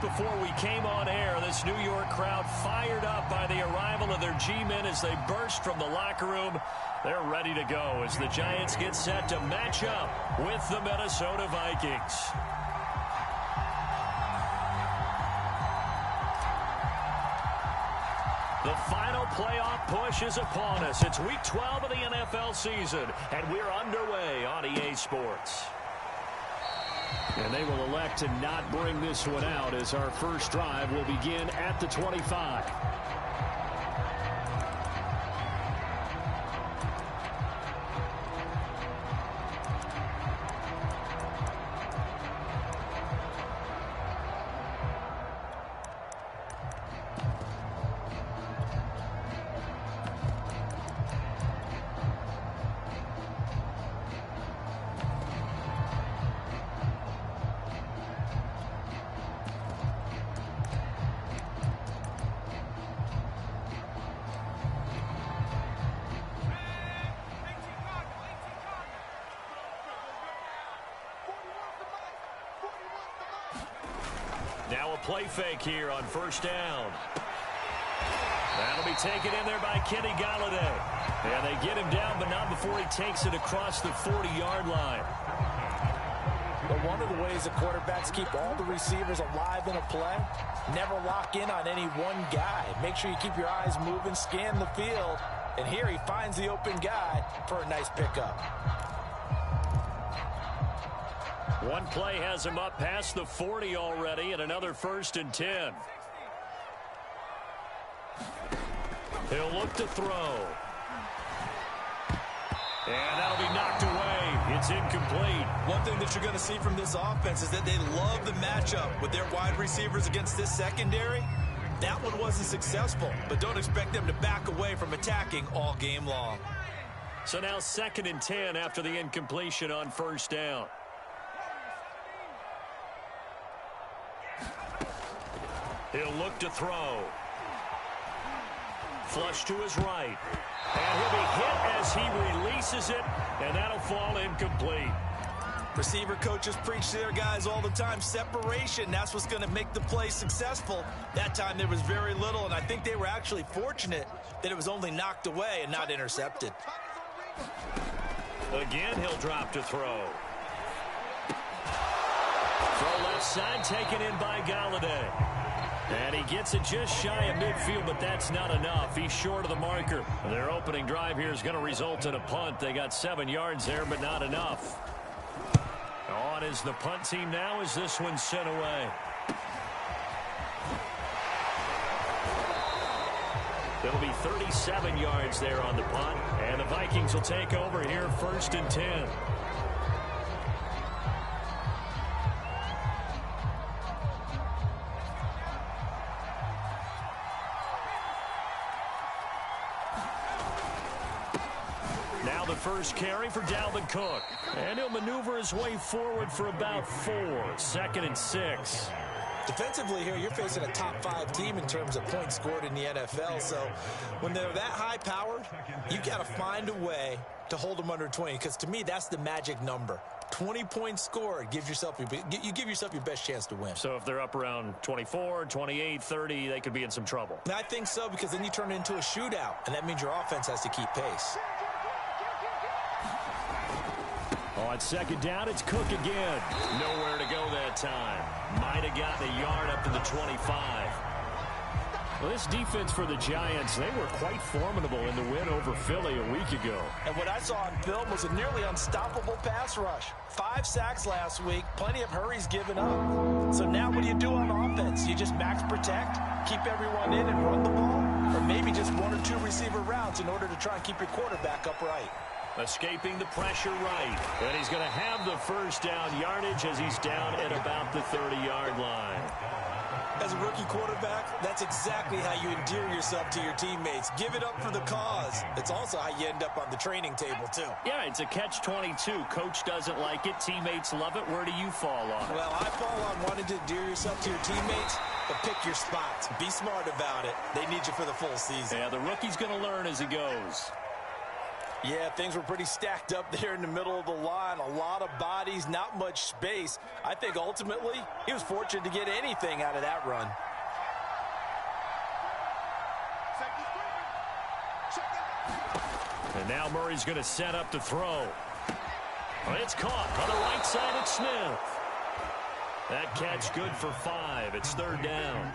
just before we came on air, this New York crowd fired up by the arrival of their G-men as they burst from the locker room. They're ready to go as the Giants get set to match up with the Minnesota Vikings. The final playoff push is upon us. It's Week 12 of the NFL season, and we're underway on EA Sports. And they will elect to not bring this one out as our first drive will begin at the 25. Now a play fake here on first down. That'll be taken in there by Kenny Golladay. And they get him down, but not before he takes it across the 40-yard line. But one of the ways the quarterbacks keep all the receivers alive in a play, never lock in on any one guy. Make sure you keep your eyes moving, scan the field. And here he finds the open guy for a nice pickup. One play has him up past the 40 already, and another 1st and 10. He'll look to throw. And that'll be knocked away. It's incomplete. One thing that you're going to see from this offense is that they love the matchup with their wide receivers against this secondary. That one wasn't successful, but don't expect them to back away from attacking all game long. So now 2nd and 10 after the incompletion on first down. He'll look to throw. Flush to his right. And he'll be hit as he releases it, and that'll fall incomplete. Receiver coaches preach to their guys all the time. Separation, that's what's going to make the play successful. That time there was very little, and I think they were actually fortunate that it was only knocked away and not intercepted. Again, he'll drop to throw. Throw left side, taken in by Golladay. And he gets it just shy of midfield, but that's not enough. He's short of the marker. Their opening drive here is going to result in a punt. They got 7 yards there, but not enough. On is the punt team now as this one's sent away. It'll be 37 yards there on the punt, and the Vikings will take over here 1st and 10. First carry for Dalvin Cook. And he'll maneuver his way forward for about 4. 2nd and 6. Defensively here, you're facing a top 5 team in terms of points scored in the NFL. So when they're that high-powered, you got to find a way to hold them under 20. Because to me, that's the magic number. 20 points scored, you give yourself your best chance to win. So if they're up around 24, 28, 30, they could be in some trouble. And I think so, because then you turn it into a shootout, and that means your offense has to keep pace. On 2nd down, it's Cook again. Nowhere to go that time. Might have gotten a yard up to the 25. Well, this defense for the Giants, they were quite formidable in the win over Philly a week ago. And what I saw on film was a nearly unstoppable pass rush. 5 sacks last week, plenty of hurries given up. So now what do you do on offense? You just max protect, keep everyone in and run the ball? Or maybe just 1 or 2 receiver routes in order to try and keep your quarterback upright? Escaping the pressure right. And he's going to have the first down yardage as he's down at about the 30-yard line. As a rookie quarterback, that's exactly how you endear yourself to your teammates. Give it up for the cause. It's also how you end up on the training table, too. Yeah, it's a catch-22. Coach doesn't like it. Teammates love it. Where do you fall on it? Well, I fall on wanting to endear yourself to your teammates, but pick your spots. Be smart about it. They need you for the full season. Yeah, the rookie's going to learn as he goes. Yeah, things were pretty stacked up there in the middle of the line. A lot of bodies, not much space. I think ultimately he was fortunate to get anything out of that run. And now Murray's going to set up to throw. It's caught on the right side at Smith. That catch good for 5. It's 3rd down.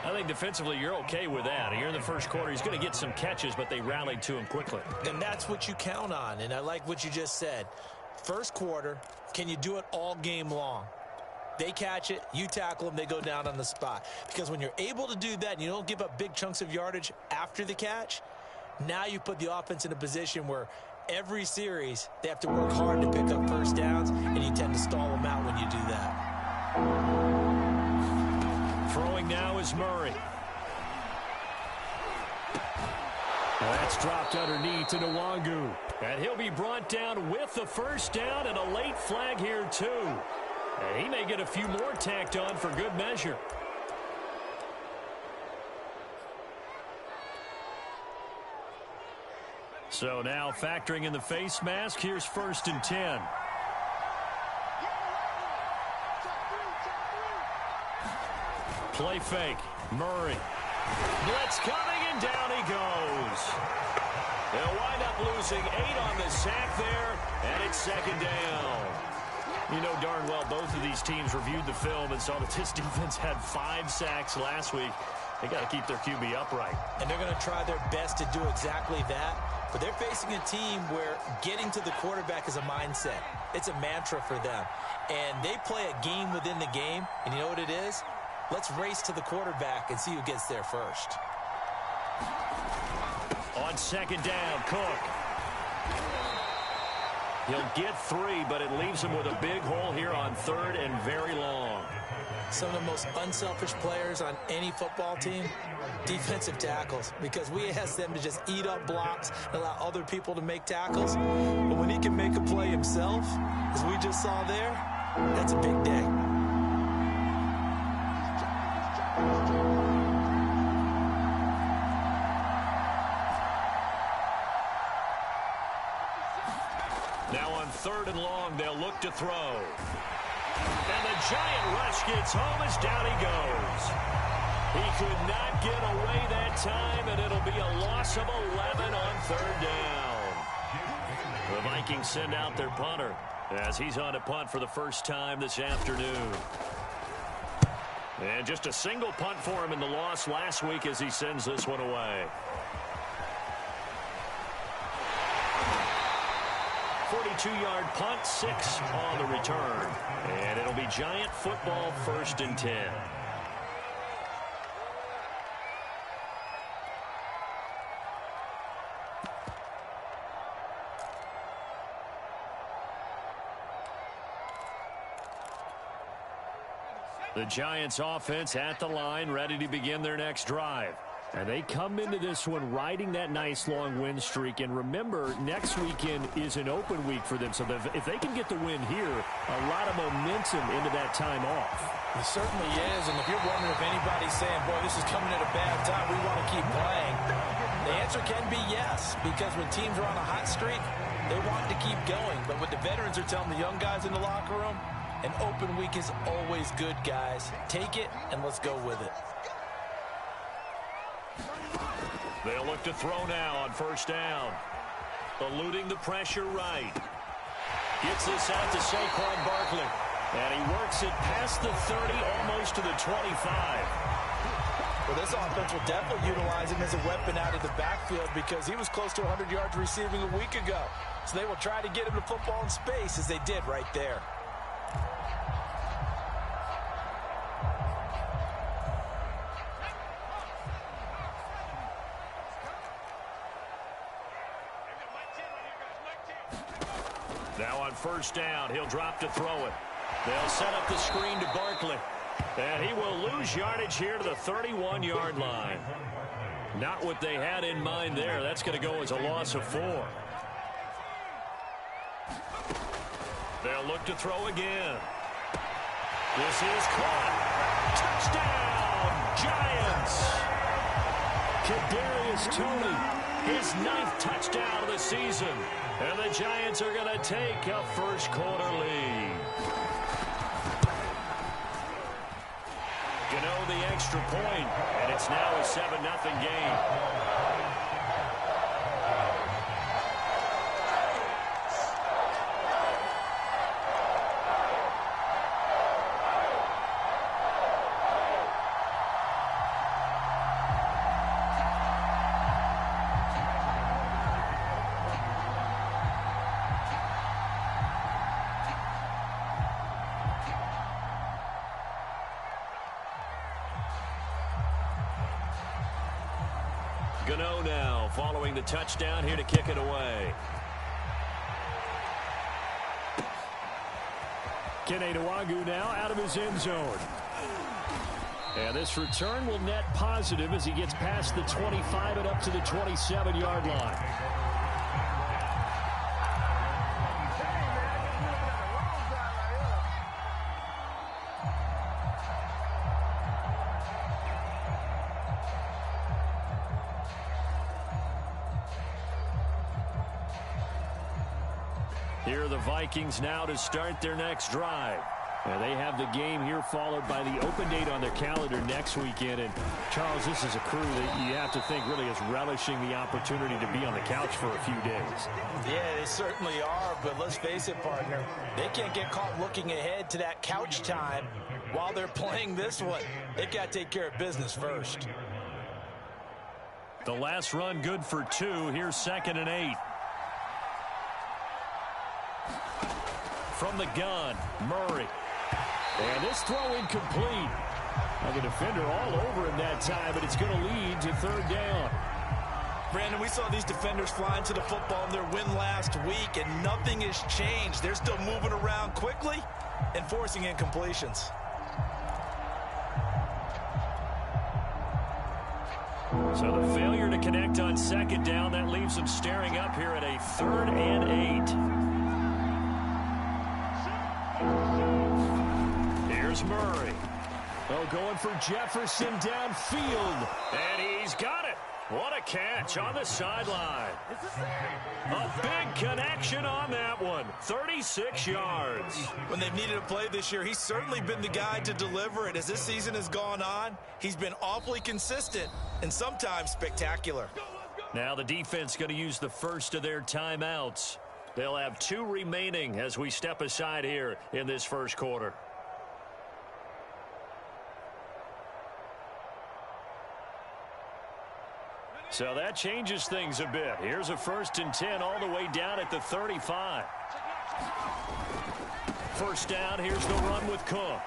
I think defensively you're okay with that. Here in the first quarter, he's going to get some catches, but they rallied to him quickly. And that's what you count on, and I like what you just said. First quarter, can you do it all game long? They catch it, you tackle them, they go down on the spot. Because when you're able to do that and you don't give up big chunks of yardage after the catch, now you put the offense in a position where every series they have to work hard to pick up first downs, and you tend to stall them out when you do that. Throwing now is Murray. That's dropped underneath to Nwangu. And he'll be brought down with the first down and a late flag here too. And he may get a few more tacked on for good measure. So now factoring in the face mask, here's 1st and 10. Play fake. Murray. Blitz coming, and down he goes. They'll wind up losing 8 on the sack there, and it's 2nd down. You know darn well both of these teams reviewed the film and saw that this defense had 5 sacks last week. They got to keep their QB upright. And they're going to try their best to do exactly that. But they're facing a team where getting to the quarterback is a mindset. It's a mantra for them. And they play a game within the game. And you know what it is? Let's race to the quarterback and see who gets there first. On 2nd down, Cook. He'll get 3, but it leaves him with a big hole here on 3rd and very long. Some of the most unselfish players on any football team, defensive tackles, because we ask them to just eat up blocks and allow other people to make tackles. But when he can make a play himself, as we just saw there, that's a big day. Now on 3rd and long, they'll look to throw. And the giant rush gets home as down he goes. He could not get away that time, and it'll be a loss of 11 on 3rd down. The Vikings send out their punter as he's on to punt for the first time this afternoon. And just a single punt for him in the loss last week as he sends this one away. 42-yard punt, 6 on the return. And it'll be Giant football, 1st and 10. The Giants offense at the line, ready to begin their next drive. And they come into this one riding that nice long win streak. And remember, next weekend is an open week for them. So if they can get the win here, a lot of momentum into that time off. It certainly is. And if you're wondering if anybody's saying, boy, this is coming at a bad time, we want to keep playing, the answer can be yes. Because when teams are on a hot streak, they want to keep going. But what the veterans are telling the young guys in the locker room, an open week is always good, guys. Take it, and let's go with it. They'll look to throw now on 1st down. Eluding the pressure right. Gets this out to Saquon Barkley. And he works it past the 30, almost to the 25. Well, this offense will definitely utilize him as a weapon out of the backfield because he was close to 100 yards receiving a week ago. So they will try to get him the football in space as they did right there. Now on 1st down, he'll drop to throw it. They'll set up the screen to Barkley. And he will lose yardage here to the 31-yard line. Not what they had in mind there. That's going to go as a loss of 4. They'll look to throw again. This is caught. Touchdown, Giants. Kadarius Toney his 9th touchdown of the season. And the Giants are going to take a first quarter lead. Gano the extra point, and it's now a 7-0 game. Gano now following the touchdown here to kick it away. Kene Nwagu now out of his end zone. And this return will net positive as he gets past the 25 and up to the 27-yard line. Here are the Vikings now to start their next drive. And they have the game here followed by the open date on their calendar next weekend. And, Charles, this is a crew that you have to think really is relishing the opportunity to be on the couch for a few days. Yeah, they certainly are. But let's face it, partner, they can't get caught looking ahead to that couch time while they're playing this one. They've got to take care of business first. The last run good for 2. Here's 2nd and 8. From the gun, Murray. And this throw incomplete. Now the defender all over him that time, but it's going to lead to 3rd down. Brandon, we saw these defenders flying to the football in their win last week, and nothing has changed. They're still moving around quickly and forcing incompletions. So the failure to connect on 2nd down, that leaves them staring up here at a 3rd and 8. Here's Murray. Oh, going for Jefferson downfield. And he's got it. What a catch on the sideline. A big connection on that one. 36 yards. When they've needed a play this year, he's certainly been the guy to deliver it. As this season has gone on, he's been awfully consistent and sometimes spectacular. Now the defense going to use the first of their timeouts. They'll have 2 remaining as we step aside here in this first quarter. So that changes things a bit. Here's a 1st and 10 all the way down at the 35. First down, here's the run with Cook.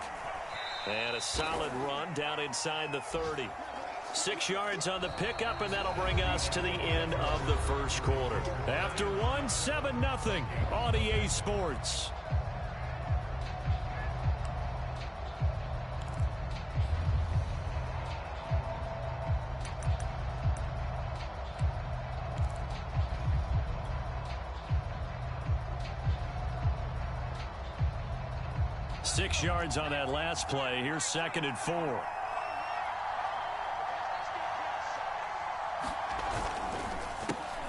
And a solid run down inside the 30. 6 yards on the pickup, and that'll bring us to the end of the first quarter. After 1, 7-0 on EA Sports. Six yards on that last play. Here's 2nd and 4.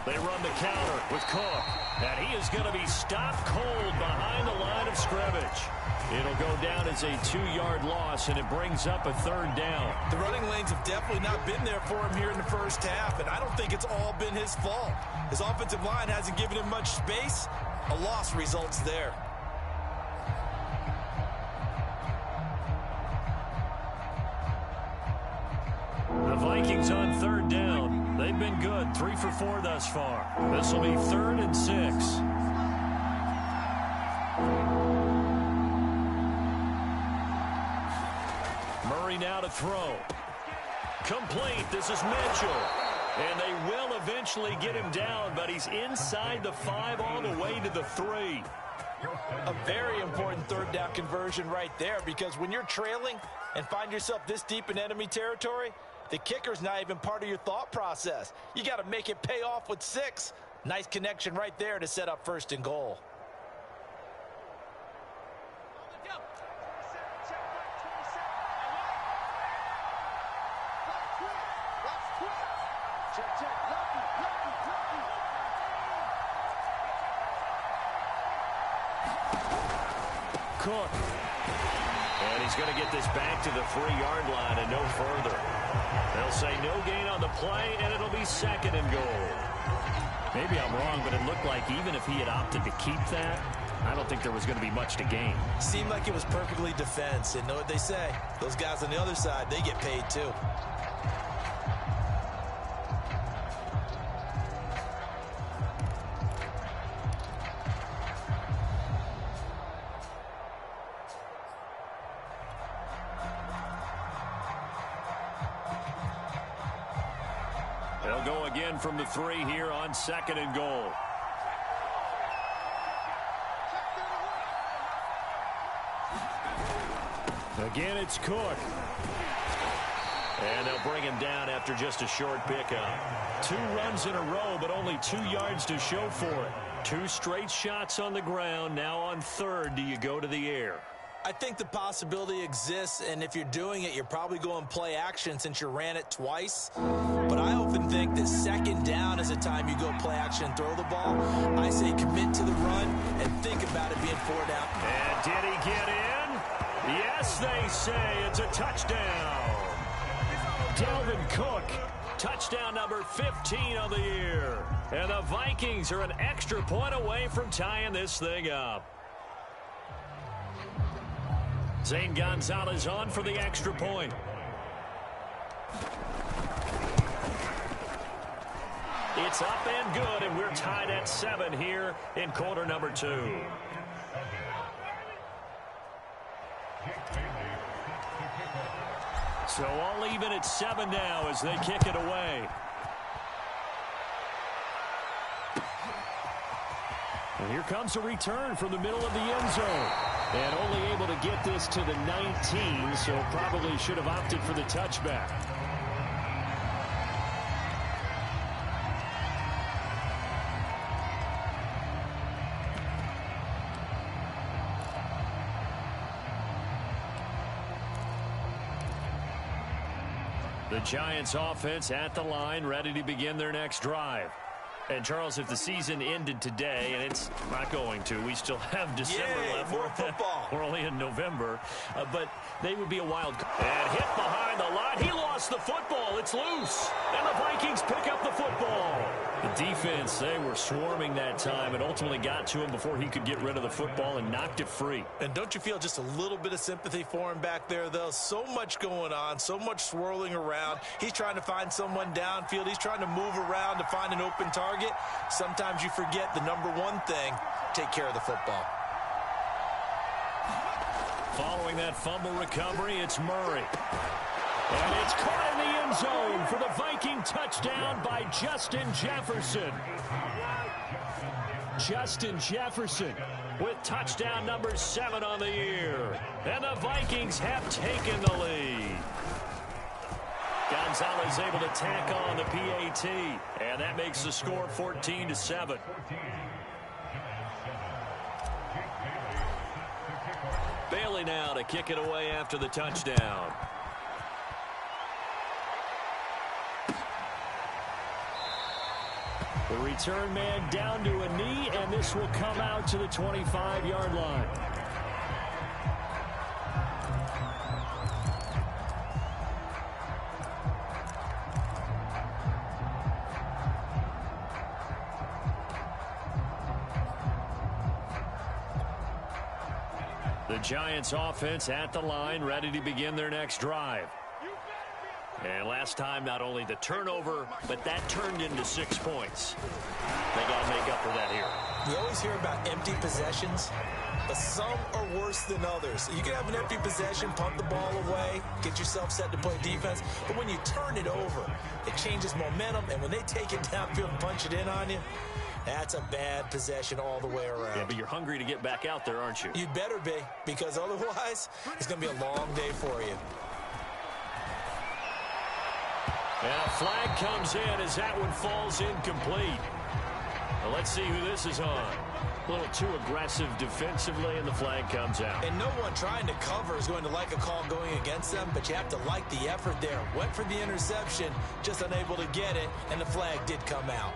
They run the counter with Cook. And he is going to be stopped cold behind the line of scrimmage. It'll go down as a 2-yard loss, and it brings up a 3rd down. The running lanes have definitely not been there for him here in the first half, and I don't think it's all been his fault. His offensive line hasn't given him much space. A loss results there. The Vikings on 3rd down. They've been good, 3 for 4 thus far. This will be 3rd and 6. Murray now to throw. Complete. This is Mitchell. And they will eventually get him down, but he's inside the 5 all the way to the 3. A very important 3rd down conversion right there, because when you're trailing and find yourself this deep in enemy territory, the kicker's not even part of your thought process. You got to make it pay off with 6. Nice connection right there to set up 1st and goal. Cook. And he's going to get this back to the 3-yard line and no further. They'll say no gain on the play, and it'll be 2nd and goal. Maybe I'm wrong, but it looked like even if he had opted to keep that, I don't think there was going to be much to gain. Seemed like it was perfectly defense. And know what they say? Those guys on the other side, they get paid too. They'll go again from the 3 here on 2nd and goal. Again, it's Cook. And they'll bring him down after just a short pickup. 2 runs in a row, but only 2 yards to show for it. 2 straight shots on the ground. Now on 3rd, do you go to the air? I think the possibility exists, and if you're doing it, you're probably going play action since you ran it twice. But I often think that 2nd down is a time you go play action and throw the ball. I say commit to the run and think about it being 4 down. And did he get in? Yes, they say it's a touchdown. Dalvin Cook, touchdown number 15 on the year. And the Vikings are an extra point away from tying this thing up. Zane Gonzalez on for the extra point. It's up and good, and we're tied at 7 here in quarter number 2. So all even at 7 now as they kick it away. And here comes a return from the middle of the end zone. And only able to get this to the 19, so probably should have opted for the touchback. The Giants offense at the line, ready to begin their next drive. And, Charles, if the season ended today, and it's not going to, we still have December left. More football. We're only in November. But they would be a wild card. And hit behind the line. He lost the football. It's loose. And the Vikings pick up the football. The defense, they were swarming that time and ultimately got to him before he could get rid of the football and knocked it free. And don't you feel just a little bit of sympathy for him back there, though? So much going on, so much swirling around. He's trying to find someone downfield. He's trying to move around to find an open target. Sometimes you forget the number one thing, take care of the football. Following that fumble recovery, it's Murray. And it's caught in the end zone for the Viking touchdown by Justin Jefferson. Justin Jefferson with touchdown number 7 on the year. And the Vikings have taken the lead. Gonzalez able to tack on the PAT. And that makes the score 14-7. Bailey now to kick it away after the touchdown. The return man down to a knee, and this will come out to the 25-yard line. The Giants offense at the line, ready to begin their next drive. And last time, not only the turnover, but that turned into 6 points. They got to make up for that here. We always hear about empty possessions, but some are worse than others. You can have an empty possession, punt the ball away, get yourself set to play defense, but when you turn it over, it changes momentum, and when they take it downfield and punch it in on you, that's a bad possession all the way around. Yeah, but you're hungry to get back out there, aren't you? You'd better be, because otherwise, it's going to be a long day for you. And a flag comes in as that one falls incomplete. Well, let's see who this is on. A little too aggressive defensively, and the flag comes out. And no one trying to cover is going to like a call going against them, but you have to like the effort there. Went for the interception, just unable to get it, and the flag did come out.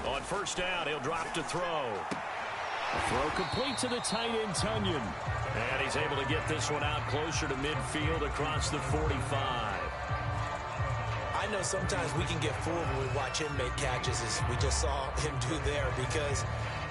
On first down, he'll drop to throw. Throw complete to the tight end, Tunyon. And he's able to get this one out closer to midfield across the 45. I know sometimes we can get fooled when we watch him make catches, as we just saw him do there, because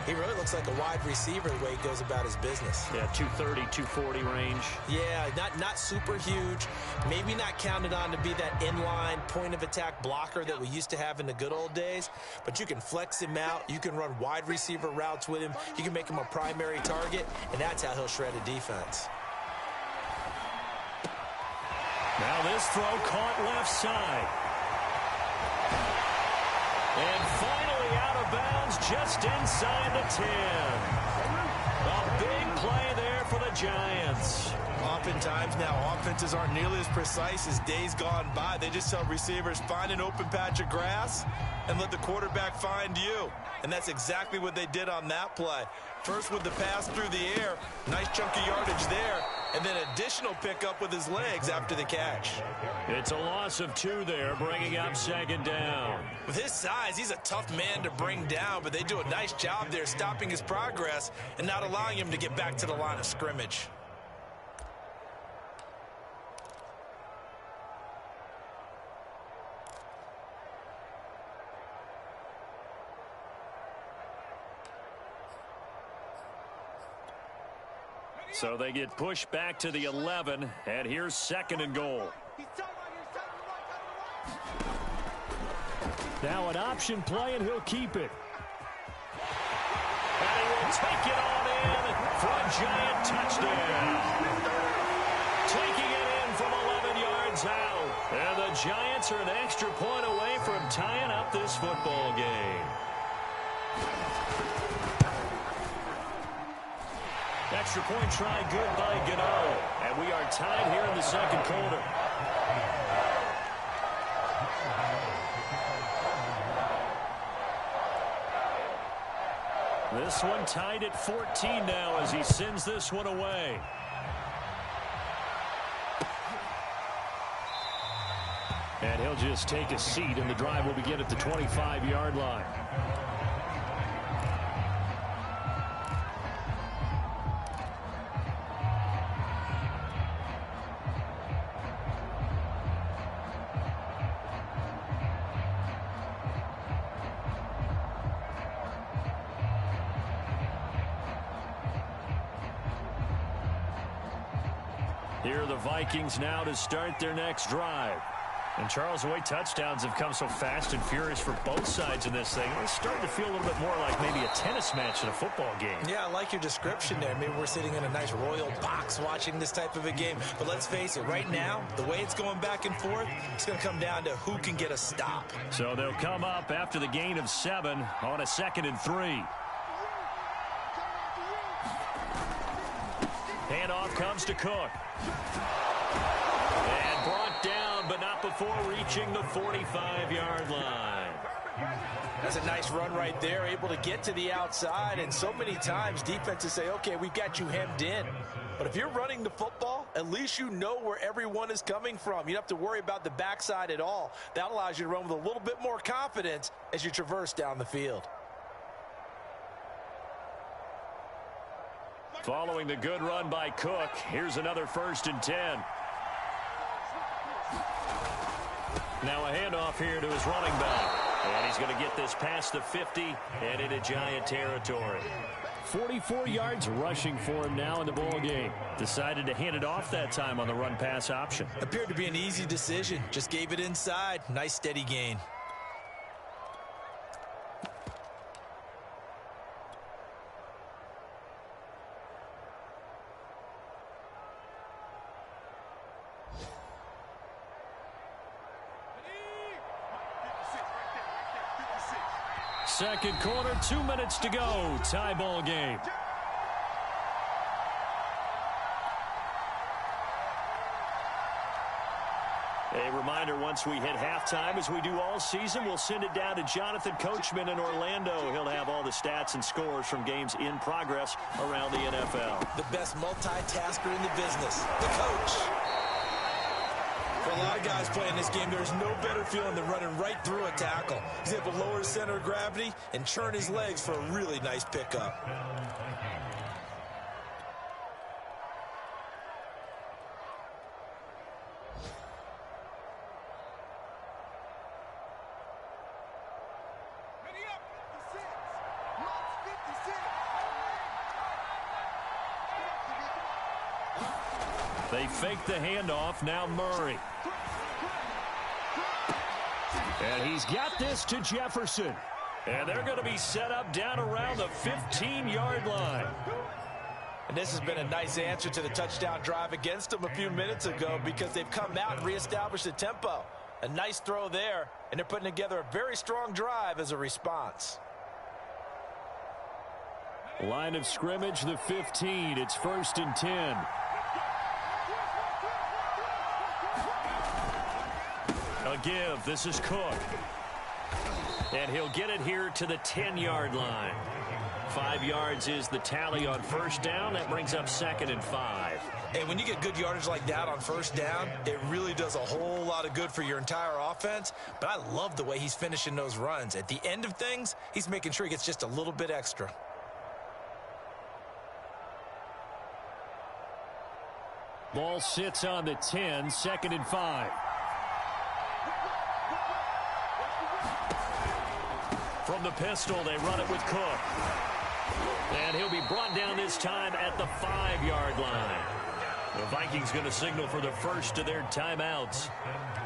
he really looks like a wide receiver the way he goes about his business. Yeah, 230, 240 range. Yeah, not super huge. Maybe not counted on to be that inline point-of-attack blocker that we used to have in the good old days, but you can flex him out. You can run wide receiver routes with him. You can make him a primary target, and that's how he'll shred a defense. Now this throw caught left side. And finally out of bounds just inside the 10. A big play there for the Giants. Oftentimes now offenses aren't nearly as precise as days gone by. They just tell receivers, find an open patch of grass and let the quarterback find you. And that's exactly what they did on that play. First with the pass through the air, nice chunk of yardage there, and then additional pickup with his legs after the catch. It's a loss of 2 there, bringing up second down. With his size, he's a tough man to bring down, but they do a nice job there stopping his progress and not allowing him to get back to the line of scrimmage. So they get pushed back to the 11, and here's second and goal. Now an option play, and he'll keep it. And he will take it on in for a Giant touchdown. Taking it in from 11 yards out. And the Giants are an extra point away from tying up this football game. Extra point try good by Gano. And we are tied here in the second quarter. This one tied at 14 now as he sends this one away. And he'll just take a seat, and the drive will begin at the 25-yard line. Here are the Vikings now to start their next drive. And Charles, the way touchdowns have come so fast and furious for both sides in this thing, it's starting to feel a little bit more like maybe a tennis match in a football game. Yeah, I like your description there. Maybe we're sitting in a nice royal box watching this type of a game. But let's face it, right now, the way it's going back and forth, it's going to come down to who can get a stop. So they'll come up after the gain of 7 on a 2nd and 3. Handoff comes to Cook. And brought down, but not before reaching the 45-yard line. That's a nice run right there, able to get to the outside. And so many times defenses say, okay, we've got you hemmed in. But if you're running the football, at least you know where everyone is coming from. You don't have to worry about the backside at all. That allows you to run with a little bit more confidence as you traverse down the field. Following the good run by Cook, here's another 1st and 10. Now a handoff here to his running back. And he's going to get this past the 50 and into Giant territory. 44 yards rushing for him now in the ball game. Decided to hand it off that time on the run-pass option. Appeared to be an easy decision. Just gave it inside. Nice steady gain. Second quarter, 2 minutes to go. Tie ball game. A reminder, once we hit halftime, as we do all season, we'll send it down to Jonathan Coachman in Orlando. He'll have all the stats and scores from games in progress around the NFL. The best multitasker in the business, the coach. For a lot of guys playing this game, there's no better feeling than running right through a tackle. He's able to lower his center of gravity and churn his legs for a really nice pickup. They fake the handoff. Now Murray. And he's got this to Jefferson. And they're going to be set up down around the 15-yard line. And this has been a nice answer to the touchdown drive against them a few minutes ago because they've come out and reestablished the tempo. A nice throw there, and they're putting together a very strong drive as a response. Line of scrimmage, the 15. It's 1st and 10. A give. This is Cook. And he'll get it here to the 10-yard line. 5 yards is the tally on first down. That brings up 2nd and 5. And when you get good yardage like that on first down, it really does a whole lot of good for your entire offense. But I love the way he's finishing those runs. At the end of things, he's making sure he gets just a little bit extra. Ball sits on the 10, 2nd and 5. From the pistol, they run it with Cook. And he'll be brought down this time at the 5-yard line. The Vikings going to signal for the first of their timeouts,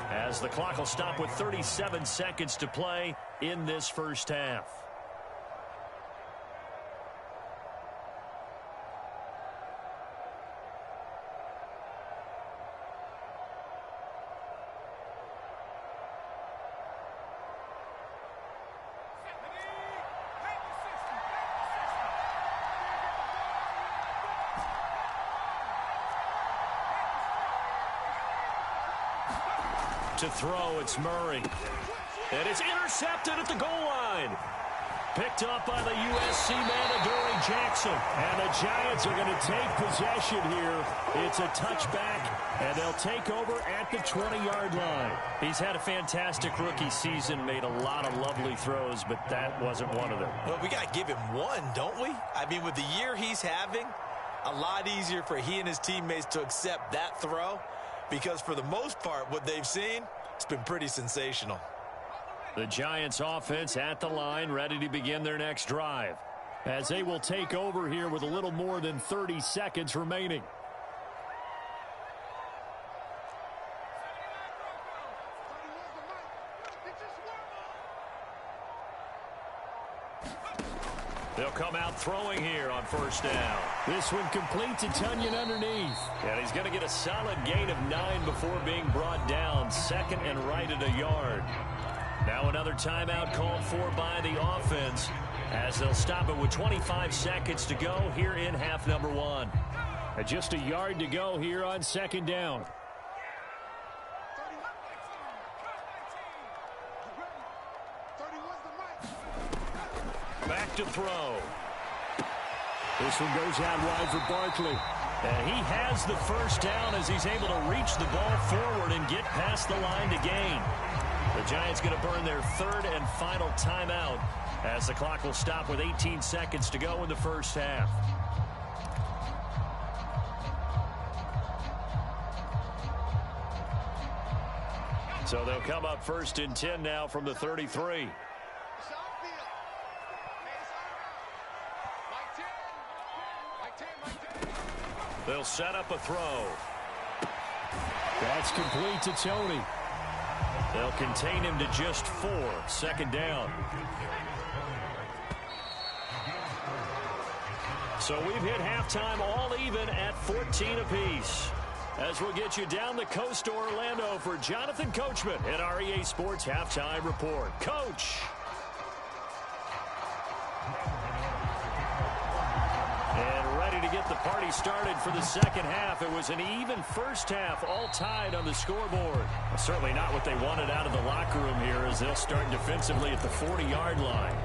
as the clock will stop with 37 seconds to play in this first half. To throw, it's Murray. And it's intercepted at the goal line. Picked up by the USC man, Adoree Jackson. And the Giants are going to take possession here. It's a touchback, and they'll take over at the 20-yard line. He's had a fantastic rookie season, made a lot of lovely throws, but that wasn't one of them. Well, we got to give him one, don't we? I mean, with the year he's having, a lot easier for he and his teammates to accept that throw. Because for the most part, what they've seen, it's been pretty sensational. The Giants offense at the line, ready to begin their next drive, as they will take over here with a little more than 30 seconds remaining. They'll come out throwing here on first down. This one complete to Tunyon underneath. And he's going to get a solid gain of 9 before being brought down. 2nd and right at a yard. Now another timeout called for by the offense, as they'll stop it with 25 seconds to go here in half number 1. Just a yard to go here on 2nd down. Back to throw. This one goes out wide for Barkley. And he has the first down as he's able to reach the ball forward and get past the line to gain. The Giants going to burn their 3rd and final timeout, as the clock will stop with 18 seconds to go in the first half. So they'll come up 1st and 10 now from the 33. They'll set up a throw. That's complete to Tony. They'll contain him to just 4. 2nd down. So we've hit halftime all even at 14 apiece. As we'll get you down the coast to Orlando for Jonathan Coachman at our EA Sports Halftime Report. Coach. And ready to get the party started for the second half. It was an even first half, all tied on the scoreboard. Certainly not what they wanted out of the locker room here as they'll start defensively at the 40-yard line.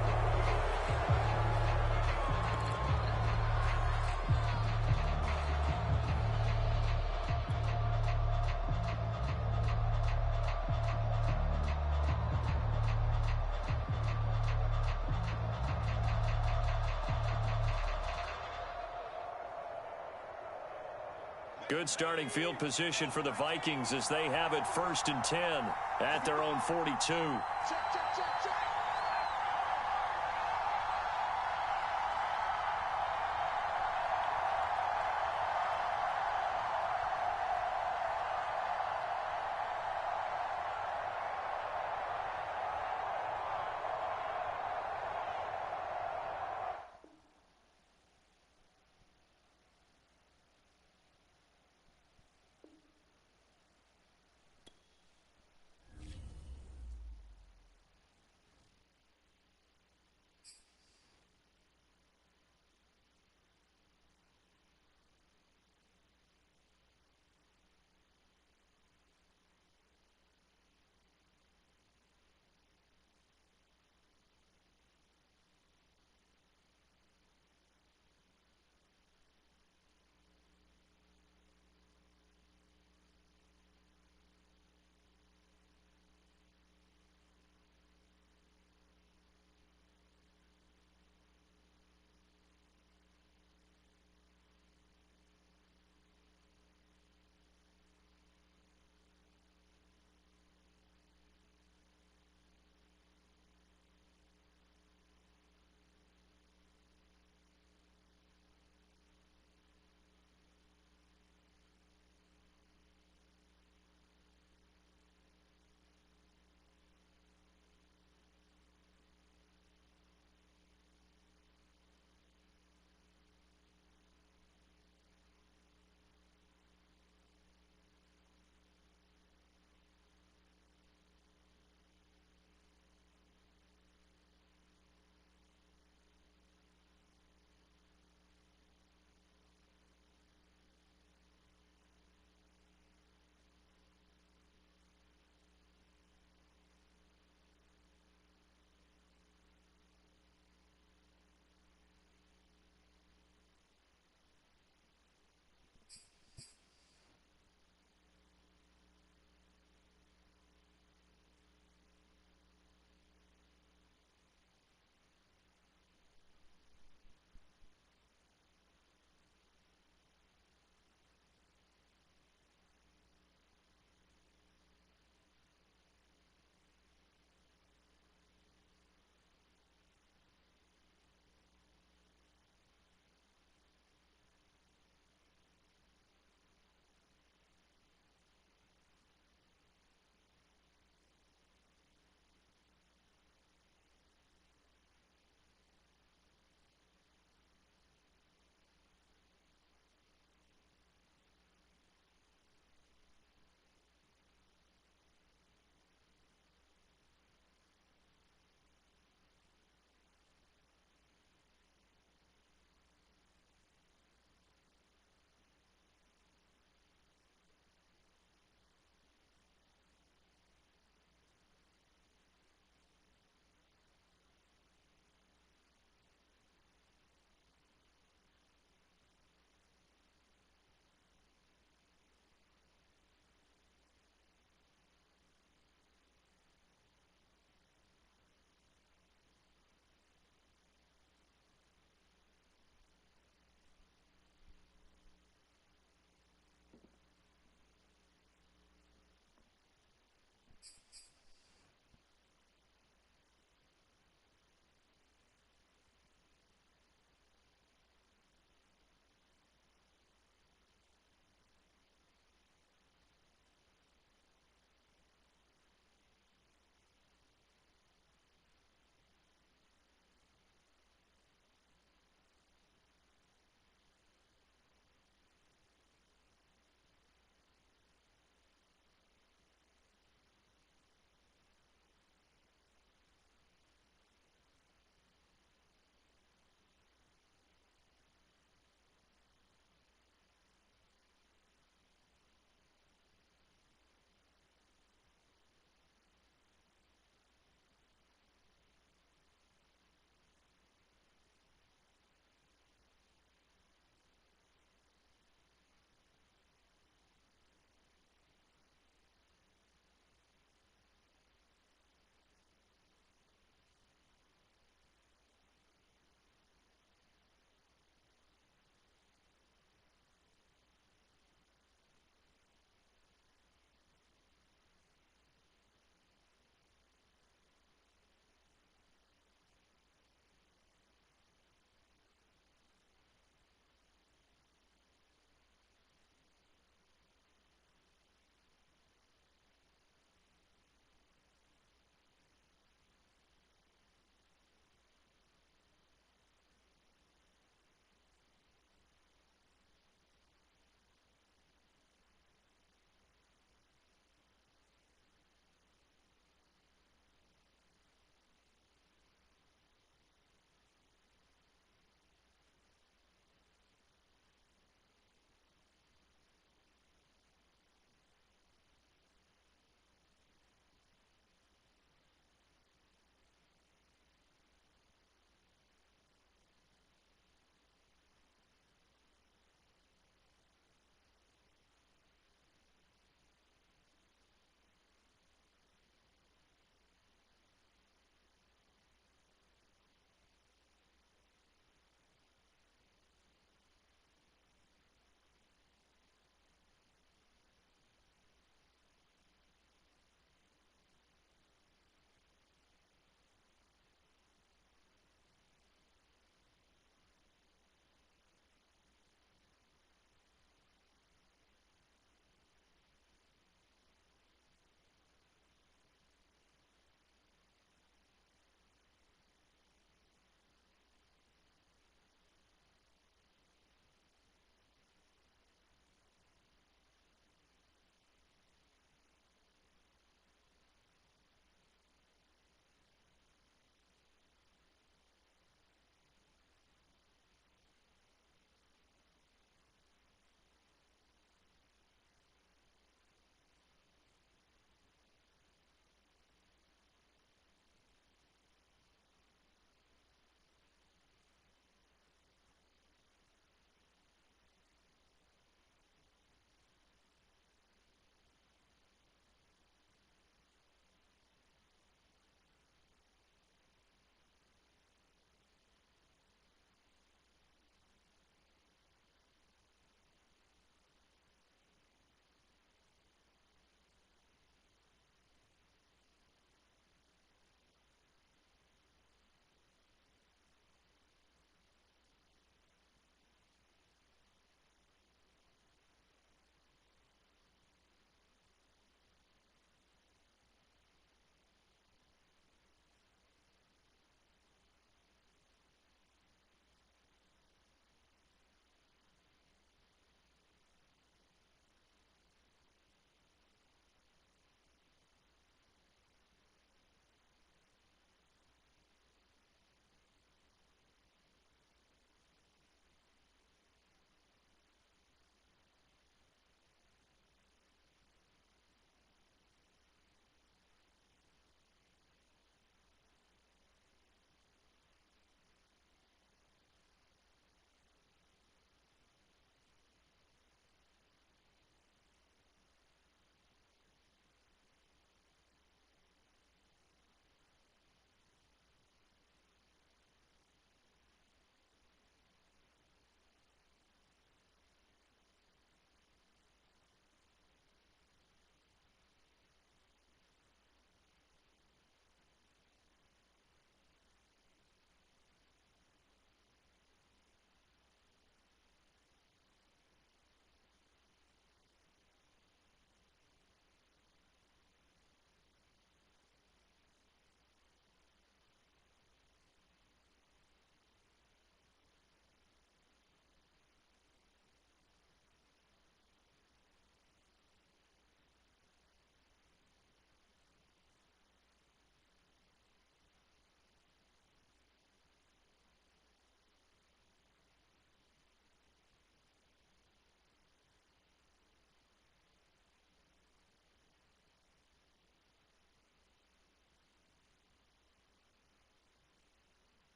Good starting field position for the Vikings as they have it 1st and 10 at their own 42.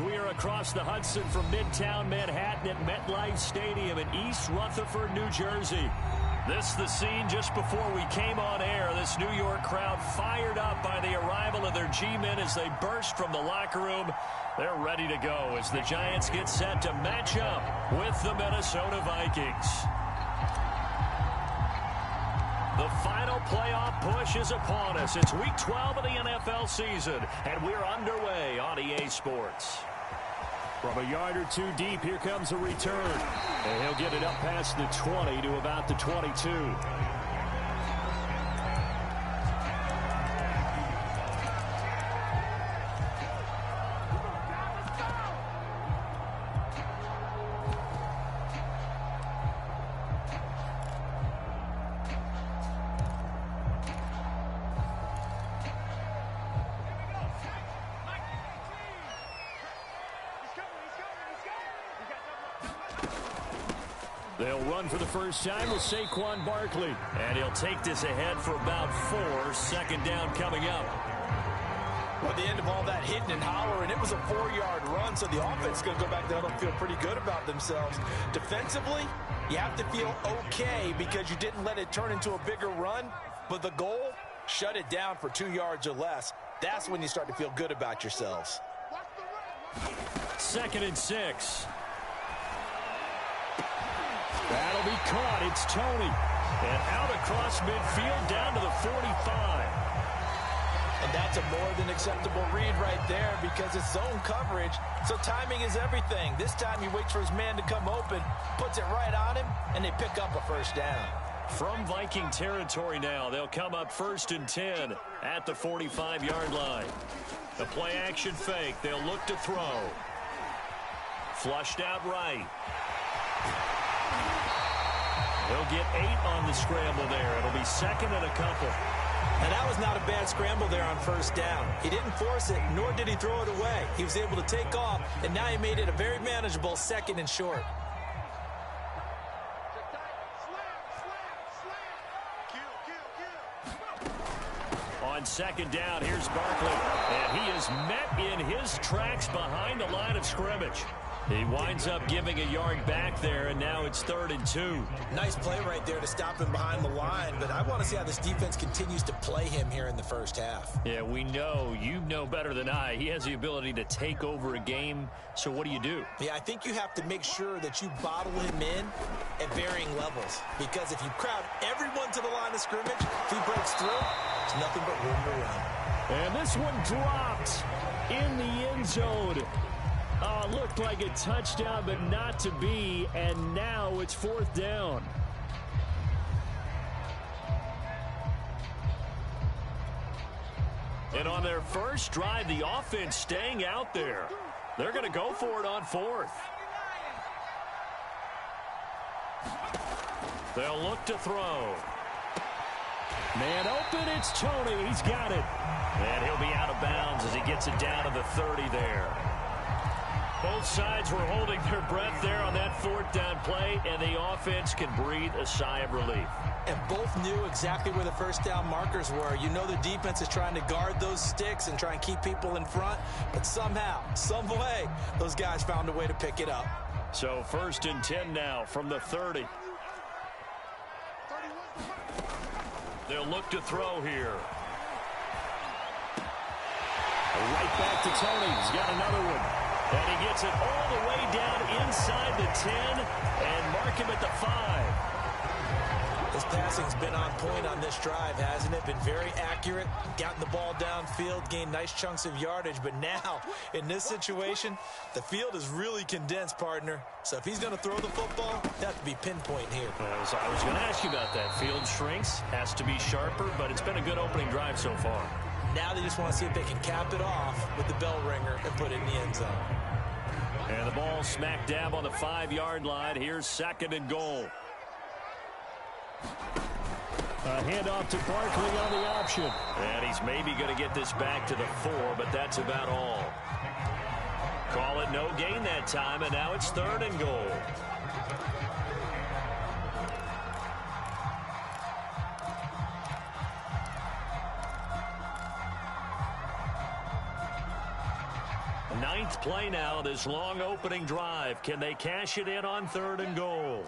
We are across the Hudson from Midtown Manhattan at MetLife Stadium in East Rutherford, New Jersey. This is the scene just before we came on air. This New York crowd fired up by the arrival of their G-men as they burst from the locker room. They're ready to go as the Giants get set to match up with the Minnesota Vikings. The final playoff push is upon us. It's Week 12 of the NFL season, and we're underway on EA Sports. From a yard or two deep, here comes a return. And he'll get it up past the 20 to about the 22. They'll run for the first time with Saquon Barkley. And he'll take this ahead for about 4. Second down coming up. Well, at the end of all that hitting and hollering, it was a 4-yard run, so the offense is going to go back there and feel pretty good about themselves. Defensively, you have to feel okay because you didn't let it turn into a bigger run. But the goal, shut it down for 2 yards or less. That's when you start to feel good about yourselves. 2nd and 6. That'll be caught. It's Tony. And out across midfield down to the 45. And that's a more than acceptable read right there because it's zone coverage, so timing is everything. This time he waits for his man to come open, puts it right on him, and they pick up a first down. From Viking territory now, they'll come up 1st and 10 at the 45-yard line. The play-action fake. They'll look to throw. Flushed out right. He'll get 8 on the scramble there. It'll be 2nd and a couple. And that was not a bad scramble there on first down. He didn't force it, nor did he throw it away. He was able to take off, and now he made it a very manageable 2nd and short. On 2nd down, here's Barkley. And he is met in his tracks behind the line of scrimmage. He winds up giving a yard back there, and now it's 3rd and 2. Nice play right there to stop him behind the line, but I want to see how this defense continues to play him here in the first half. Yeah, we know. You know better than I. He has the ability to take over a game, so what do? Yeah, I think you have to make sure that you bottle him in at varying levels, because if you crowd everyone to the line of scrimmage, if he breaks through, it's nothing but room to run. And this one dropped in the end zone. Oh, looked like a touchdown, but not to be, and now it's 4th down. And on their first drive, the offense staying out there. They're going to go for it on 4th. They'll look to throw. Man open, it's Tony. He's got it. And he'll be out of bounds as he gets it down to the 30 there. Both sides were holding their breath there on that 4th down play, and the offense can breathe a sigh of relief. And both knew exactly where the first down markers were. You know the defense is trying to guard those sticks and try and keep people in front, but somehow, some way, those guys found a way to pick it up. So 1st and 10 now from the 30. They'll look to throw here. Right back to Tony. He's got another one. And he gets it all the way down inside the 10 and mark him at the 5. His passing's been on point on this drive, hasn't it? Been very accurate, gotten the ball downfield, gained nice chunks of yardage. But now, in this situation, the field is really condensed, partner. So if he's going to throw the football, they have to be pinpoint here. I was going to ask you about that. Field shrinks, has to be sharper, but it's been a good opening drive so far. Now they just want to see if they can cap it off with the bell ringer and put it in the end zone. And the ball smack dab on the 5-yard line. Here's 2nd and goal. A handoff to Barkley on the option. And he's maybe going to get this back to the 4, but that's about all. Call it no gain that time, and now it's 3rd and goal. Ninth play now, this long opening drive. Can they cash it in on 3rd and goal?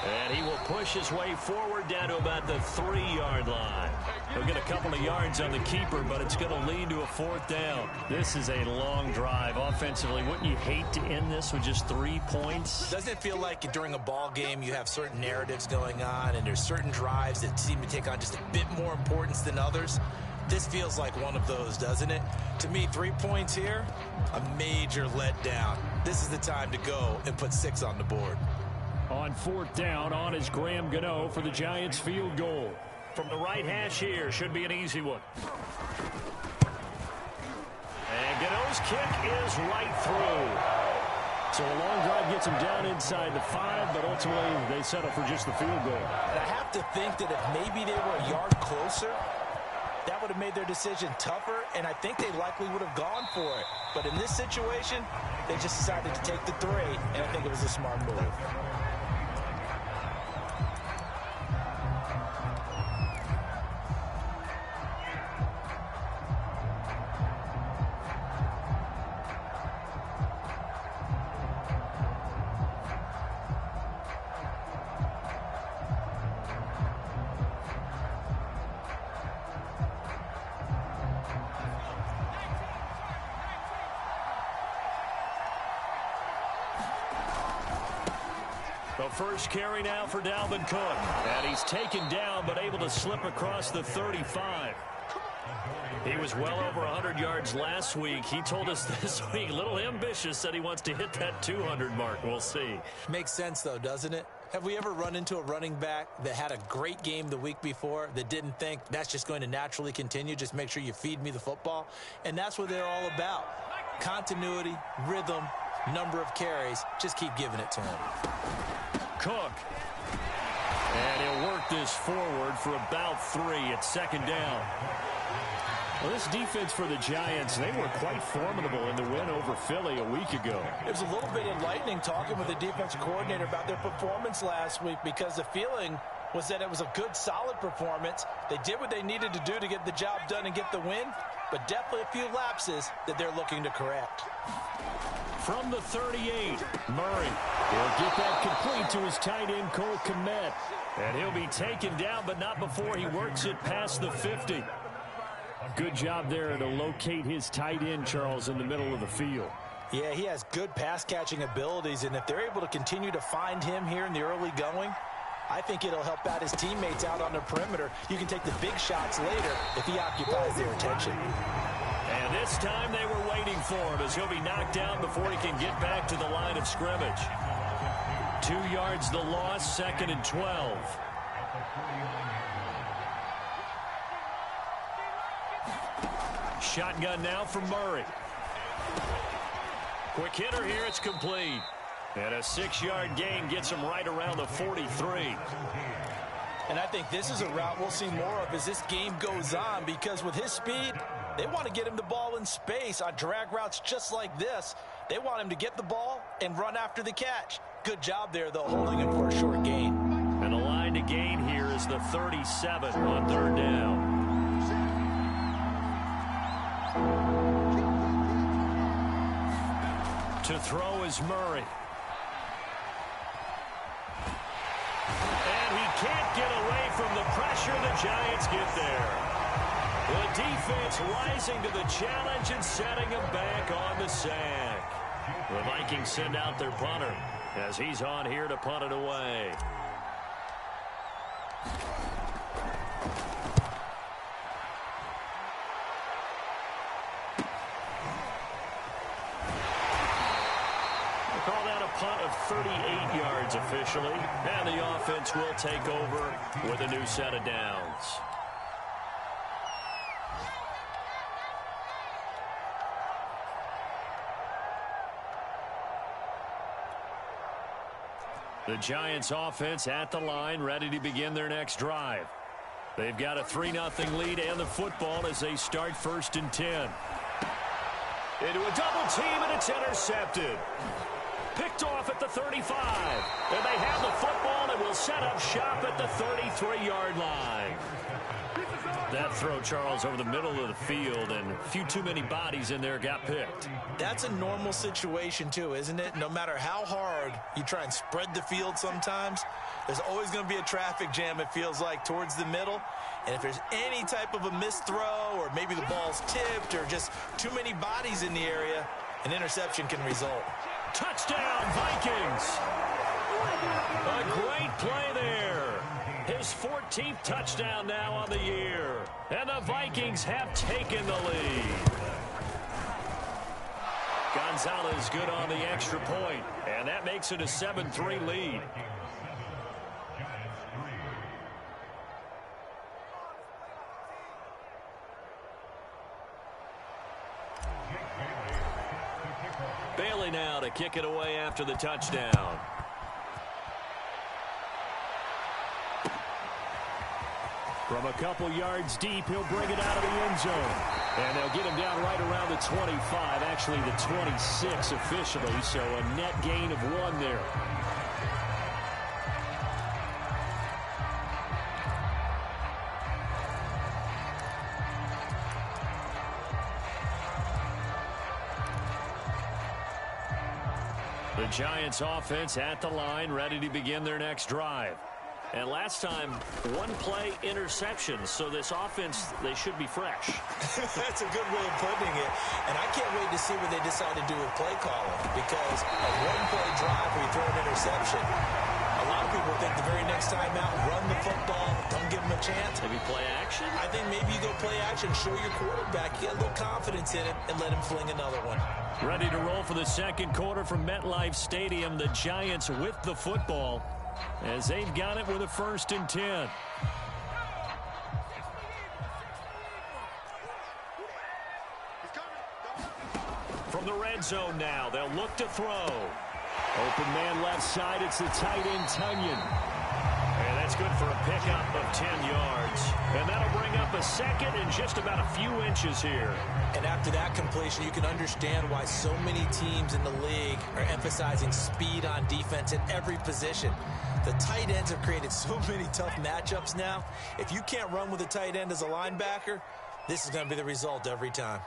And he will push his way forward down to about the 3-yard line. He'll get a couple of yards on the keeper, but it's going to lead to a 4th down. This is a long drive. Offensively, wouldn't you hate to end this with just 3 points? Doesn't it feel like during a ball game you have certain narratives going on and there's certain drives that seem to take on just a bit more importance than others? This feels like one of those, doesn't it? To me, 3 points here, a major letdown. This is the time to go and put 6 on the board. On 4th down, on is Graham Gano for the Giants field goal. From the right hash here, should be an easy one. And Gano's kick is right through. So a long drive gets him down inside the 5, but ultimately they settle for just the field goal. And I have to think that if maybe they were a yard closer, that would have made their decision tougher, and I think they likely would have gone for it. But in this situation, they just decided to take the 3, and I think it was a smart move. The first carry now for Dalvin Cook. And he's taken down, but able to slip across the 35. He was well over 100 yards last week. He told us this week, a little ambitious, said he wants to hit that 200 mark. We'll see. Makes sense, though, doesn't it? Have we ever run into a running back that had a great game the week before that didn't think that's just going to naturally continue? Just make sure you feed me the football. And that's what they're all about. Continuity, rhythm, number of carries. Just keep giving it to him. Cook. And he'll work this forward for about 3 at 2nd down. Well, this defense for the Giants, they were quite formidable in the win over Philly a week ago. It was a little bit enlightening talking with the defensive coordinator about their performance last week, because the feeling was that it was a good, solid performance. They did what they needed to do to get the job done and get the win, but definitely a few lapses that they're looking to correct. From the 38, Murray. He'll get that complete to his tight end, Cole Kmet. And he'll be taken down, but not before he works it past the 50. Good job there to locate his tight end, Charles, in the middle of the field. Yeah, he has good pass-catching abilities, and if they're able to continue to find him here in the early going, I think it'll help out his teammates out on the perimeter. You can take the big shots later if he occupies their attention. And this time they were waiting for him, as he'll be knocked down before he can get back to the line of scrimmage. 2 yards the loss, 2nd and 12. Shotgun now for Murray. Quick hitter here, it's complete. And a 6-yard gain gets him right around the 43. And I think this is a route we'll see more of as this game goes on, because with his speed, they want to get him the ball in space on drag routes just like this. They want him to get the ball and run after the catch. Good job there, though, holding him for a short gain. And the line to gain here is the 37 on 3rd down. To throw is Murray. And he can't get away from the pressure. The Giants get there. The defense rising to the challenge and setting him back on the sack. The Vikings send out their punter as he's on here to punt it away. Call that a punt of 38 yards officially, and the offense will take over with a new set of downs. The Giants offense at the line, ready to begin their next drive. They've got a 3-0 lead and the football as they start 1st and 10. Into a double team, and it's intercepted. Picked off at the 35. And they have the football and will set up shop at the 33-yard line. That throw, Charles, over the middle of the field, and a few too many bodies in there got picked. That's a normal situation, too, isn't it? No matter how hard you try and spread the field sometimes, there's always going to be a traffic jam, it feels like, towards the middle. And if there's any type of a missed throw, or maybe the ball's tipped, or just too many bodies in the area, an interception can result. Touchdown, Vikings! A great play there. His 14th touchdown now on the year. And the Vikings have taken the lead. Gonzalez good on the extra point, and that makes it a 7-3 lead. Bailey now to kick it away after the touchdown. From a couple yards deep, he'll bring it out of the end zone. And they'll get him down right around the 25, actually the 26 officially, so a net gain of 1 there. The Giants offense at the line, ready to begin their next drive. And last time, 1-play interception. So this offense, they should be fresh. That's a good way of putting it. And I can't wait to see what they decide to do with play calling. Because a 1-play drive where you throw an interception, a lot of people think the very next time out, run the football, don't give them a chance. Maybe play action? I think maybe you go play action, show your quarterback, get a little confidence in it, and let him fling another one. Ready to roll for the second quarter from MetLife Stadium. The Giants with the football, as they've got it with a 1st and 10. From the red zone now, they'll look to throw. Open man left side, it's the tight end Tunyon. And that's good for a pickup of 10 yards. And that'll bring up a second and just about a few inches here. And after that completion, you can understand why so many teams in the league are emphasizing speed on defense at every position. The tight ends have created so many tough matchups now. If you can't run with a tight end as a linebacker, this is going to be the result every time.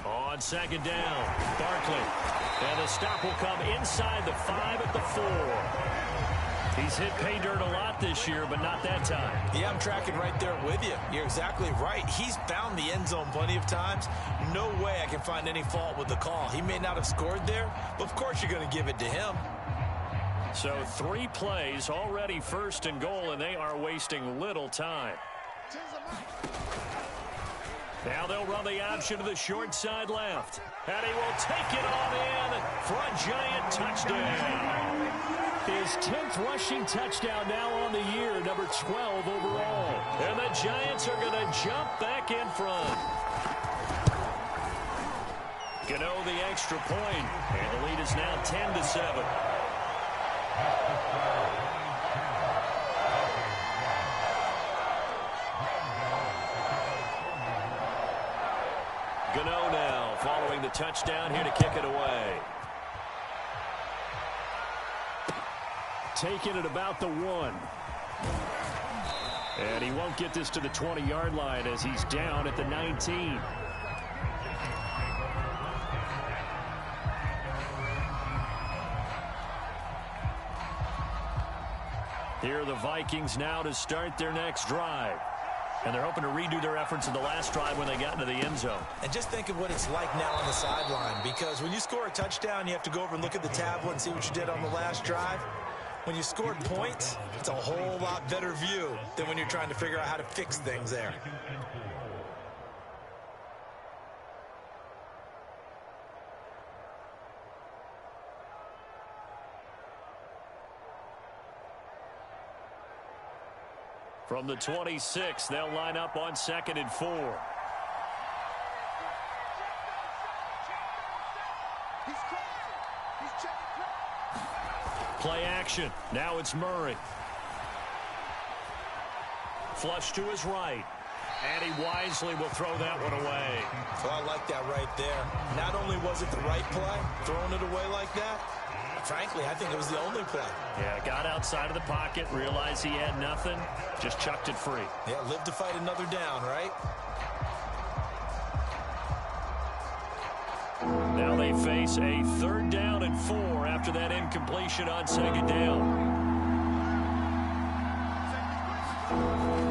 On second down, Barkley. And the stop will come inside the 5 at the 4. He's hit pay dirt a lot this year, but not that time. Yeah, I'm tracking right there with you. You're exactly right. He's found the end zone plenty of times. No way I can find any fault with the call. He may not have scored there, but of course you're going to give it to him. So 3 plays, already 1st and goal, and they are wasting little time. Now they'll run the option to the short side left. And he will take it on in for a Giant touchdown. His 10th rushing touchdown now on the year, number 12 overall. And the Giants are going to jump back in front. Gano the extra point, and the lead is now 10-7. Gano now following the touchdown here to kick it away. Taking it about the 1. And he won't get this to the 20-yard line as he's down at the 19. Here are the Vikings now to start their next drive. And they're hoping to redo their efforts in the last drive when they got into the end zone. And just think of what it's like now on the sideline, because when you score a touchdown, you have to go over and look at the tablet and see what you did on the last drive. When you scored points, it's a whole lot better view than when you're trying to figure out how to fix things there. From the 26, they'll line up on 2nd and 4. Play action. Now it's Murray. Flush to his right. And he wisely will throw that one away. Well, I like that right there. Not only was it the right play, throwing it away like that, frankly, I think it was the only play. Yeah, got outside of the pocket, realized he had nothing, just chucked it free. Yeah, live to fight another down, right? Now they face a 3rd down and 4 after that incompletion on 2nd down.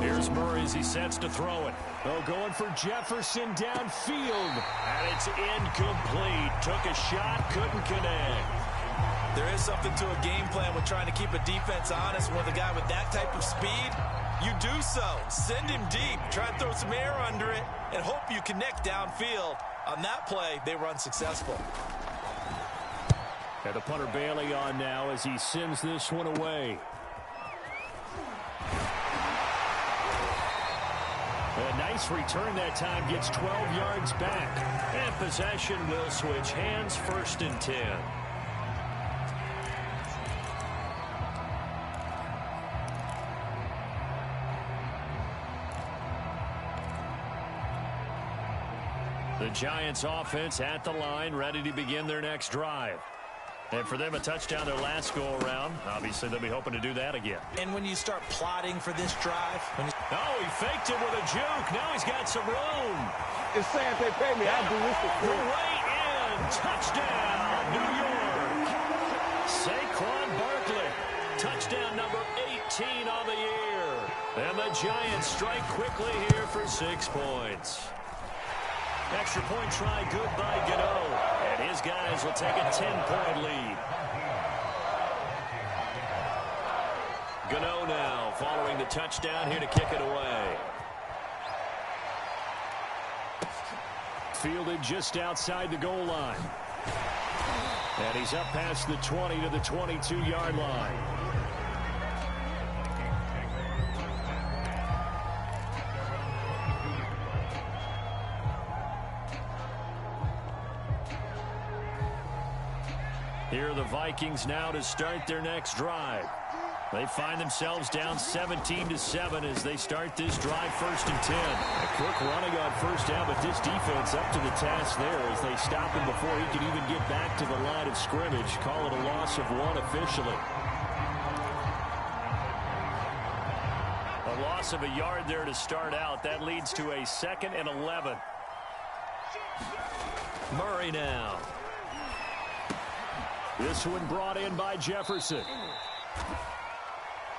Here's Murray as he sets to throw it. Oh, going for Jefferson downfield. And it's incomplete. Took a shot, couldn't connect. There is something to a game plan with trying to keep a defense honest. With a guy with that type of speed, you do so. Send him deep. Try and throw some air under it and hope you connect downfield. On that play, they were unsuccessful. And the punter Bailey on now as he sends this one away. A nice return that time, gets 12 yards back. And possession will switch hands, 1st and 10. The Giants offense at the line, ready to begin their next drive. And for them, a touchdown their last go-around. Obviously, they'll be hoping to do that again. And when you start plotting for this drive... Oh, he faked it with a juke. Now he's got some room. It's saying if they pay me, I'll do this for free. Way in. Touchdown, New York. Saquon Barkley. Touchdown number 18 on the year. And the Giants strike quickly here for 6 points. Extra point try good by Gano. And his guys will take a 10-point lead. Gano now following the touchdown here to kick it away. Fielded just outside the goal line. And he's up past the 20 to the 22-yard line. Here are the Vikings now to start their next drive. They find themselves down 17-7 as they start this drive, 1st and 10. A quick running on 1st down, but this defense up to the task there as they stop him before he can even get back to the line of scrimmage. Call it a loss of 1 officially. A loss of a yard there to start out. That leads to a 2nd and 11. Murray now. This one brought in by Jefferson.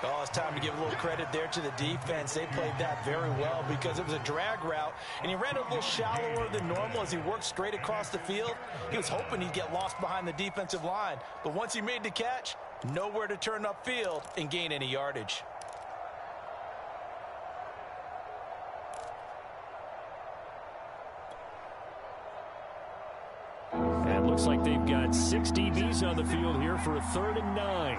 Oh, it's time to give a little credit there to the defense. They played that very well because it was a drag route, and he ran a little shallower than normal as he worked straight across the field. He was hoping he'd get lost behind the defensive line, but once he made the catch, nowhere to turn upfield and gain any yardage. And looks like they've got 6 DBs on the field here for a 3rd and 9.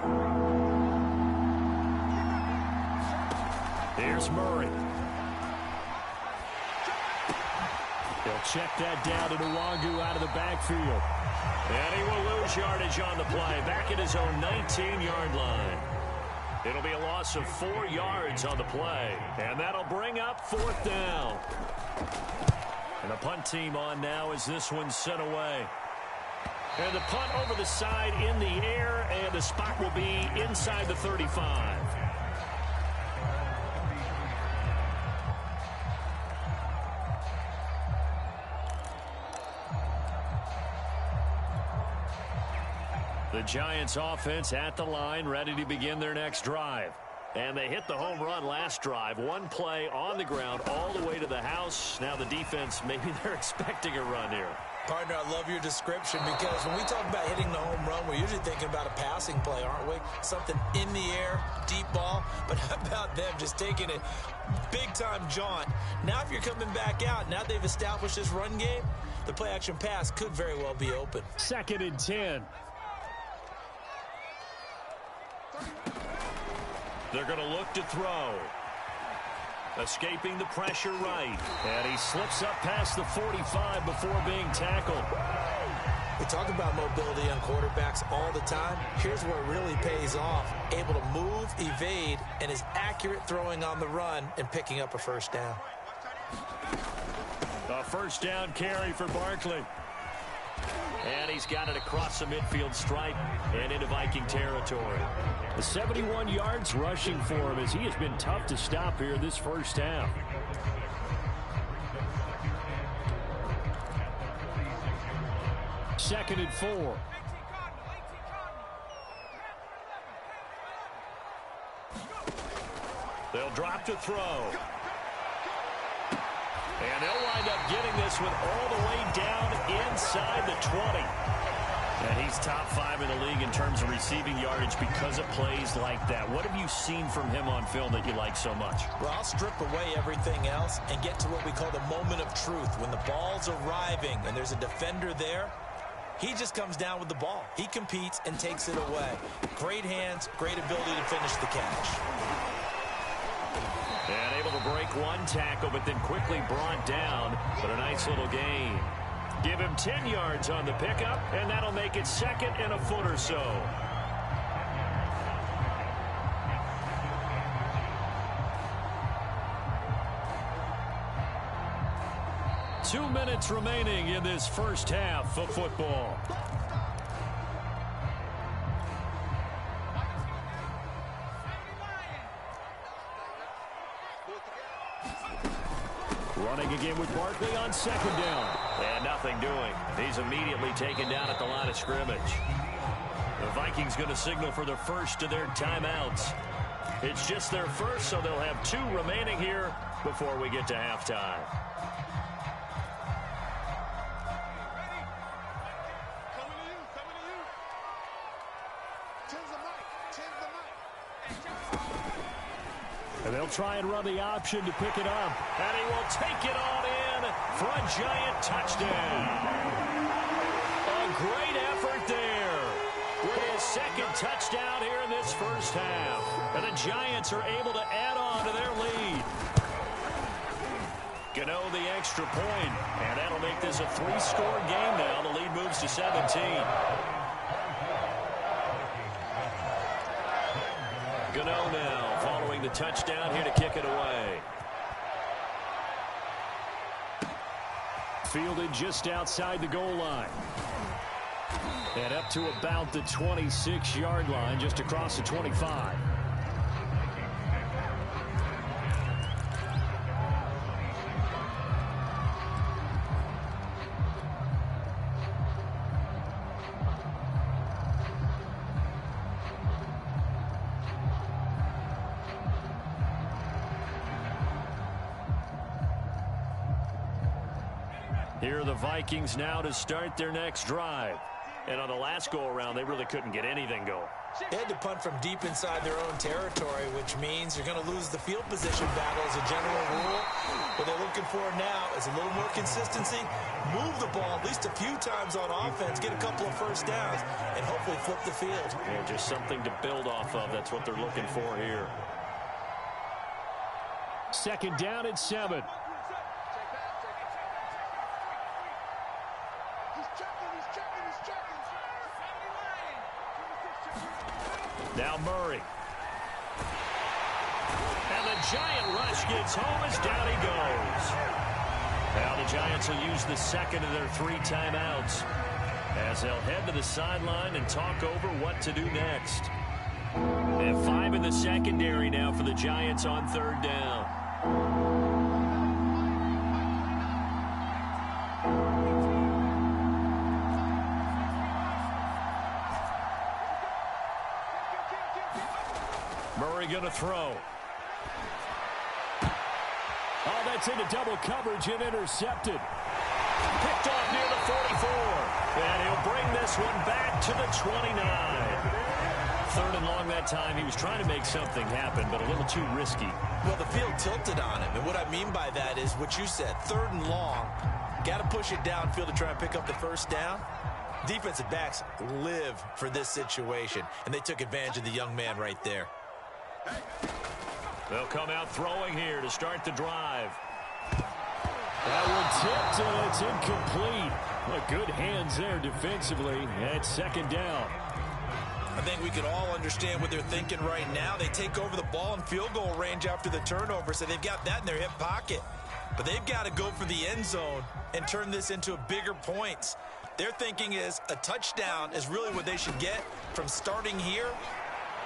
Here's Murray. He'll check that down to Nwangu out of the backfield. And he will lose yardage on the play. Back at his own 19-yard line. It'll be a loss of 4 yards on the play. And that'll bring up 4th down. And the punt team on now as this one's sent away. And the punt over the side in the air, and the spot will be inside the 35. The Giants offense at the line, ready to begin their next drive. And they hit the home run last drive. 1 play on the ground all the way to the house. Now the defense, maybe they're expecting a run here. Partner, I love your description because when we talk about hitting the home run, we're usually thinking about a passing play, aren't we? Something in the air, deep ball. But how about them just taking it big-time jaunt? Now if you're coming back out, now they've established this run game, the play-action pass could very well be open. 2nd and 10. They're going to look to throw. Escaping the pressure right. And he slips up past the 45 before being tackled. talk about mobility on quarterbacks all the time. Here's where it really pays off. Able to move, evade, and is accurate throwing on the run and picking up a first down. A first down carry for Barkley. And he's got it across the midfield stripe and into Viking territory. The 71 yards rushing for him as he has been tough to stop here this first half. Second and 4. They'll drop to throw. And they'll wind up getting this one all the way down inside the 20. And he's top 5 in the league in terms of receiving yardage because of plays like that. What have you seen from him on film that you like so much? Well, I'll strip away everything else and get to what we call the moment of truth. When the ball's arriving and there's a defender there, he just comes down with the ball. He competes and takes it away. Great hands, great ability to finish the catch. And able to break one tackle, but then quickly brought down. But a nice little gain. Give him 10 yards on the pickup, and that'll make it second and a foot or so. Two minutes remaining in this first half of football. Running again with Barkley on second down. And nothing doing. He's immediately taken down at the line of scrimmage. The Vikings going to signal for the first of their timeouts. It's just their first, so they'll have 2 remaining here before we get to halftime. And they'll try and run the option to pick it up. And he will take it on in for a giant touchdown. A great effort there with his second touchdown here in this first half. And the Giants are able to add on to their lead. Gano the extra point, and that'll make this a 3-score game now. The lead moves to 17. Gano now following the touchdown here to kick it away. Fielded just outside the goal line. And up to about the 26-yard line, just across the 25. Here are the Vikings now to start their next drive. And on the last go-around, they really couldn't get anything going. They had to punt from deep inside their own territory, which means you're going to lose the field position battle as a general rule. What they're looking for now is a little more consistency, move the ball at least a few times on offense, get a couple of first downs, and hopefully flip the field. Yeah, just something to build off of. That's what they're looking for here. Second down at 7. Now Murray. And the giant rush gets home as down he goes. Now the Giants will use the second of their 3 timeouts as they'll head to the sideline and talk over what to do next. They have 5 in the secondary now for the Giants on third down. Murray going to throw. Oh, that's into double coverage and intercepted. Picked off near the 44. And he'll bring this one back to the 29. Third and long that time. He was trying to make something happen, but a little too risky. Well, the field tilted on him. And what I mean by that is what you said. Third and long. Got to push it downfield to try and pick up the first down. Defensive backs live for this situation. And they took advantage of the young man right there. They'll come out throwing here to start the drive. That one tipped, and it's incomplete. Well, good hands there defensively, and it's second down. I think we can all understand what they're thinking right now. They take over the ball in field goal range after the turnover, so they've got that in their hip pocket. But they've got to go for the end zone and turn this into bigger points. Their thinking is a touchdown is really what they should get from starting here.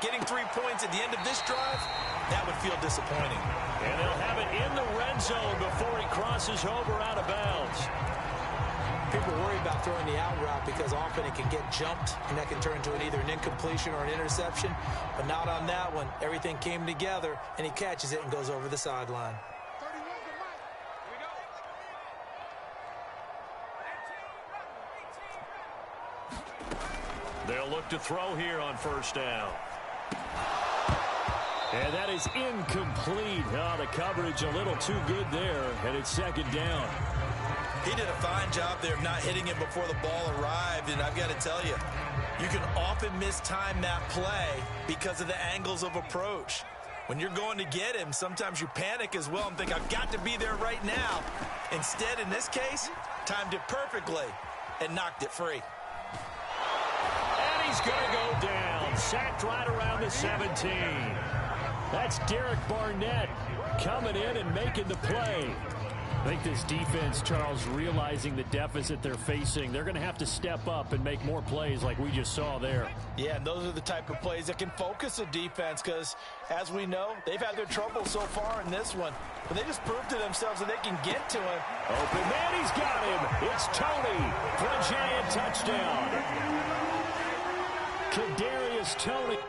Getting 3 points at the end of this drive, that would feel disappointing. And they'll have it in the red zone before he crosses over out of bounds. People worry about throwing the out route because often it can get jumped, and that can turn into either an incompletion or an interception. But not on that one. Everything came together, and he catches it and goes over the sideline. They'll look to throw here on first down. And that is incomplete. Oh, the coverage a little too good there, and it's second down. He did a fine job there of not hitting it before the ball arrived, and I've got to tell you, you can often mistime that play because of the angles of approach. When you're going to get him, sometimes you panic as well and think, I've got to be there right now. Instead, in this case, timed it perfectly and knocked it free. And he's going to go down, sacked right around the 17. That's Derek Barnett coming in and making the play. I think this defense, Charles, realizing the deficit they're facing, they're going to have to step up and make more plays like we just saw there. Yeah, and those are the type of plays that can focus a defense because, as we know, they've had their trouble so far in this one. But they just proved to themselves that they can get to him. Open man, he's got him. It's Tony for a giant touchdown. Kadarius Toney.